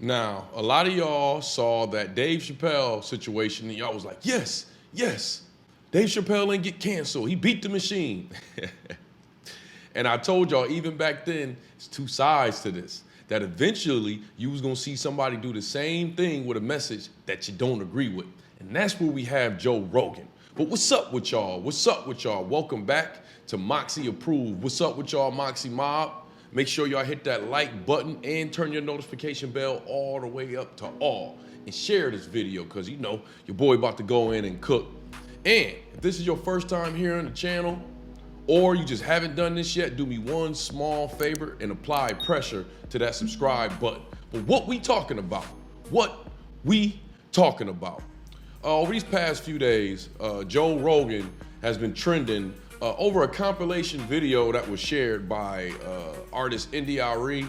Now, a lot of y'all saw that Dave Chappelle situation and y'all was like, yes, yes, Dave Chappelle ain't get canceled. He beat the machine. And I told y'all even back then, it's two sides to this, that eventually you was gonna see somebody do the same thing with a message that you don't agree with. And that's where we have Joe Rogan. But what's up with y'all? What's up with y'all? Welcome back to Moxy Approved. What's up with y'all, Moxy Mob? Make sure y'all hit that like button and turn your notification bell all the way up to all. And share this video, because you know your boy about to go in and cook. And if this is your first time here on the channel, or you just haven't done this yet, do me one small favor and apply pressure to that subscribe button. But what we talking about? What we talking about? Over these past few days, Joe Rogan has been trending over a compilation video that was shared by artist India.Arie.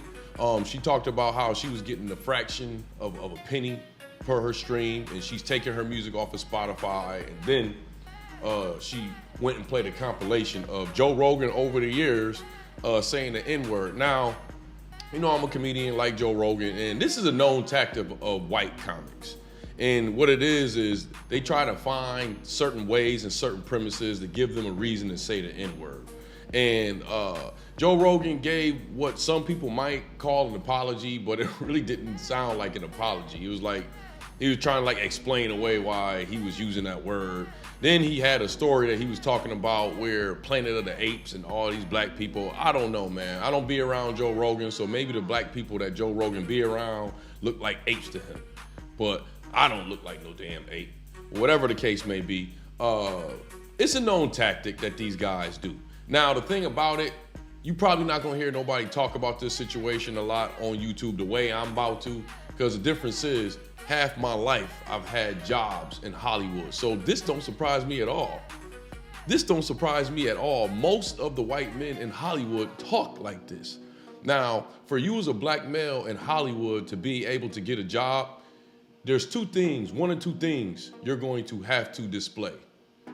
She talked about how she was getting a fraction of a penny per her stream, and she's taking her music off of Spotify. And then she went and played a compilation of Joe Rogan over the years saying the N-word. Now, you know I'm a comedian like Joe Rogan, and this is a known tactic of white comics. And what it is they try to find certain ways and certain premises to give them a reason to say the N-word. And Joe Rogan gave what some people might call an apology, but it really didn't sound like an apology. It was like he was trying to like explain away why he was using that word. Then he had a story that he was talking about where Planet of the Apes and all these black people, I don't know, man. I don't be around Joe Rogan, so maybe the black people that Joe Rogan be around look like apes to him. But I don't look like no damn ape. Whatever the case may be, it's a known tactic that these guys do. Now, the thing about it, you probably not gonna hear nobody talk about this situation a lot on YouTube the way I'm about to, because the difference is half my life I've had jobs in Hollywood. So this don't surprise me at all. This don't surprise me at all. Most of the white men in Hollywood talk like this. Now, for you as a black male in Hollywood to be able to get a job, there's one or two things you're going to have to display,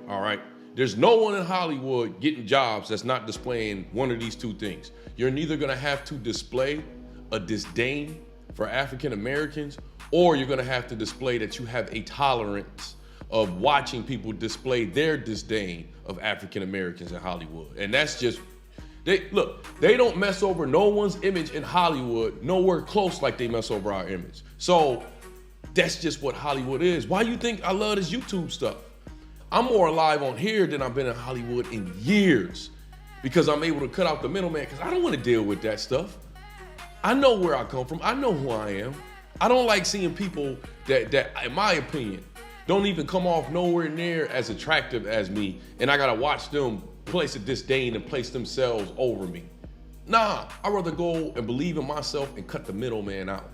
all right? There's no one in Hollywood getting jobs that's not displaying one of these two things. You're neither gonna have to display a disdain for African Americans, or you're gonna have to display that you have a tolerance of watching people display their disdain of African Americans in Hollywood. And that's just, they don't mess over no one's image in Hollywood nowhere close like they mess over our image. So that's just what Hollywood is. Why you think I love this YouTube stuff? I'm more alive on here than I've been in Hollywood in years, because I'm able to cut out the middleman, because I don't want to deal with that stuff. I know where I come from. I know who I am. I don't like seeing people that in my opinion, don't even come off nowhere near as attractive as me, and I gotta watch them place a disdain and place themselves over me. Nah, I'd rather go and believe in myself and cut the middleman out.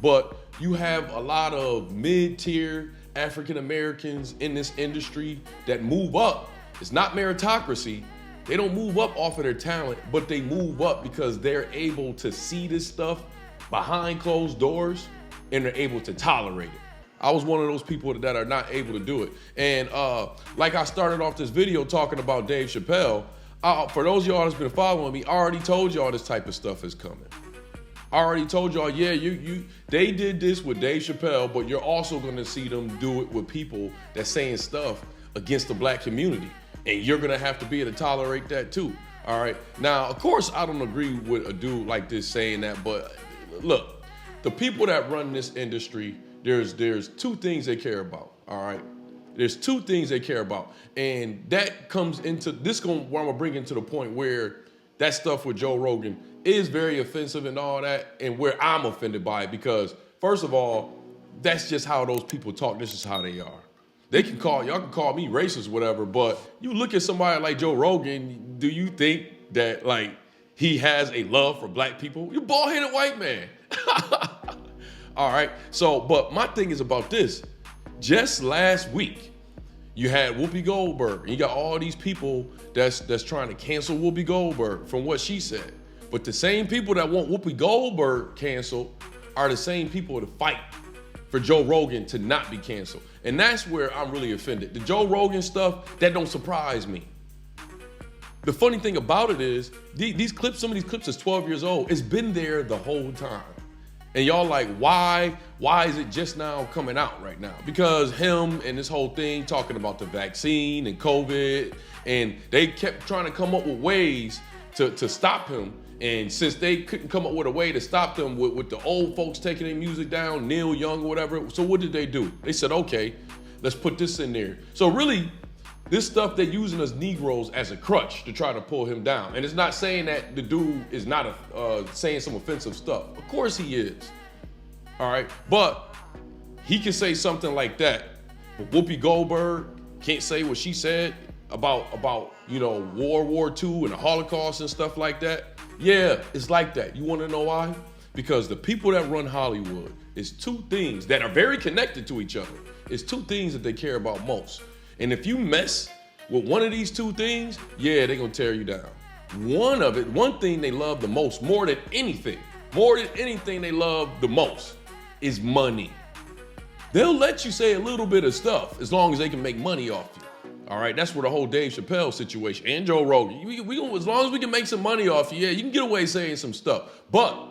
But you have a lot of mid-tier African Americans in this industry that move up. It's not meritocracy. They don't move up off of their talent, but they move up because they're able to see this stuff behind closed doors and they're able to tolerate it. I was one of those people that are not able to do it. And like I started off this video talking about Dave Chappelle, for those of y'all that's been following me, I already told y'all this type of stuff is coming. I already told y'all, yeah, they did this with Dave Chappelle, but you're also gonna see them do it with people that's saying stuff against the black community. And you're gonna have to be able to tolerate that too, all right? Now, of course, I don't agree with a dude like this saying that, but look, the people that run this industry, there's two things they care about, all right? There's two things they care about. And that comes into, where I'm gonna bring into the point where that stuff with Joe Rogan is very offensive and all that, and where I'm offended by it, because first of all, that's just how those people talk. This is how they are. Y'all can call me racist, whatever, but you look at somebody like Joe Rogan, do you think that like he has a love for black people? You're a bald-headed white man. All right, so, but my thing is about this. Just last week, you had Whoopi Goldberg, and you got all these people that's trying to cancel Whoopi Goldberg from what she said. But the same people that want Whoopi Goldberg canceled are the same people that fight for Joe Rogan to not be canceled. And that's where I'm really offended. The Joe Rogan stuff, that don't surprise me. The funny thing about it is, some of these clips is 12 years old. It's been there the whole time. And y'all like, why is it just now coming out right now? Because him and this whole thing talking about the vaccine and COVID, and they kept trying to come up with ways to stop him. And since they couldn't come up with a way to stop them with the old folks taking their music down, Neil Young or whatever, so what did they do? They said, okay, let's put this in there. So really, this stuff they're using us Negroes as a crutch to try to pull him down. And it's not saying that the dude is not saying some offensive stuff. Of course he is, all right? But he can say something like that, but Whoopi Goldberg can't say what she said about World War II and the Holocaust and stuff like that. Yeah, it's like that. You want to know why? Because the people that run Hollywood is two things that are very connected to each other. It's two things that they care about most. And if you mess with one of these two things, yeah, they're going to tear you down. One thing they love the most, more than anything they love the most is money. They'll let you say a little bit of stuff as long as they can make money off you. All right, that's where the whole Dave Chappelle situation and Joe Rogan, as long as we can make some money off you, yeah, you can get away saying some stuff. But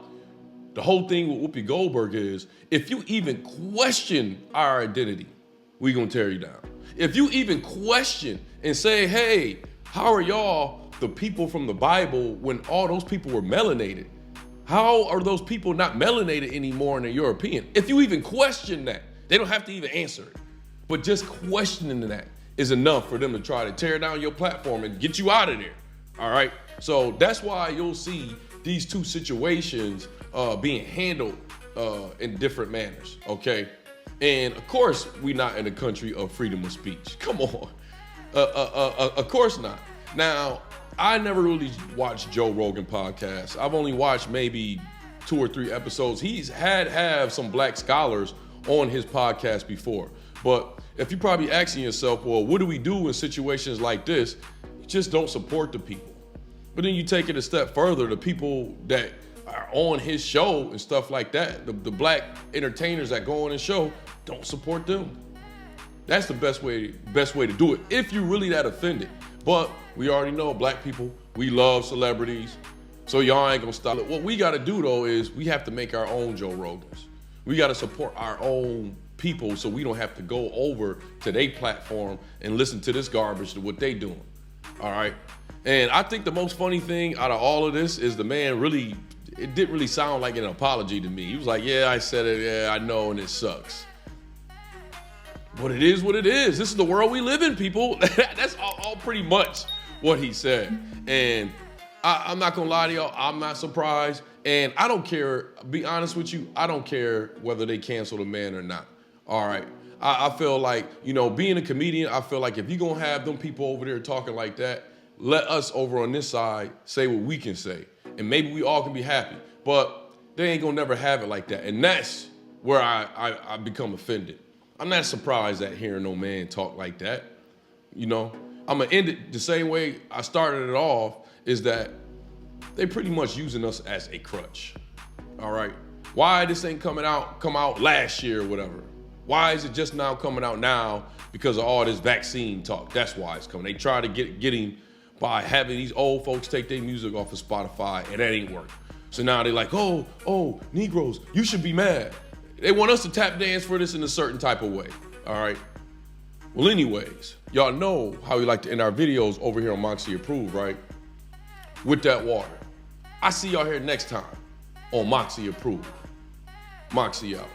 the whole thing with Whoopi Goldberg is, if you even question our identity, we're going to tear you down. If you even question and say, hey, how are y'all the people from the Bible when all those people were melanated? How are those people not melanated anymore in the European? If you even question that, they don't have to even answer it. But just questioning that is enough for them to try to tear down your platform and get you out of there, all right? So that's why you'll see these two situations being handled in different manners, okay? And of course, we're not in a country of freedom of speech. Come on. Of course not. Now, I never really watched Joe Rogan podcast. I've only watched maybe 2 or 3 episodes. He's have some black scholars on his podcast before. But if you're probably asking yourself, well, what do we do in situations like this? You just don't support the people. But then you take it a step further, the people that are on his show and stuff like that, the black entertainers that go on his show, don't support them. That's the best way to do it, if you're really that offended. But we already know black people, we love celebrities, so y'all ain't gonna stop it. What we gotta do though is we have to make our own Joe Rogans. We gotta support our own people so we don't have to go over to their platform and listen to this garbage to what they doing, all right? And I think the most funny thing out of all of this is the man really, it didn't really sound like an apology to me. He was like, yeah, I said it, yeah, I know, and it sucks. But it is what it is. This is the world we live in, people. That's all pretty much what he said. And I'm not gonna lie to y'all, I'm not surprised. And I don't care, be honest with you, I don't care whether they cancel the man or not. All right. I feel like, being a comedian, I feel like if you're gonna have them people over there talking like that, let us over on this side say what we can say. And maybe we all can be happy. But they ain't gonna never have it like that. And that's where I become offended. I'm not surprised at hearing no man talk like that. I'm gonna end it the same way I started it off, is that they pretty much using us as a crutch. All right. Why this ain't come out last year or whatever? Why is it just now coming out now? Because of all this vaccine talk. That's why it's coming. They try to get him by having these old folks take their music off of Spotify, and that ain't work. So now they're like, oh, Negroes, you should be mad. They want us to tap dance for this in a certain type of way, all right? Well, anyways, y'all know how we like to end our videos over here on Moxy Approved, right? With that water. I see y'all here next time on Moxy Approved. Moxy out.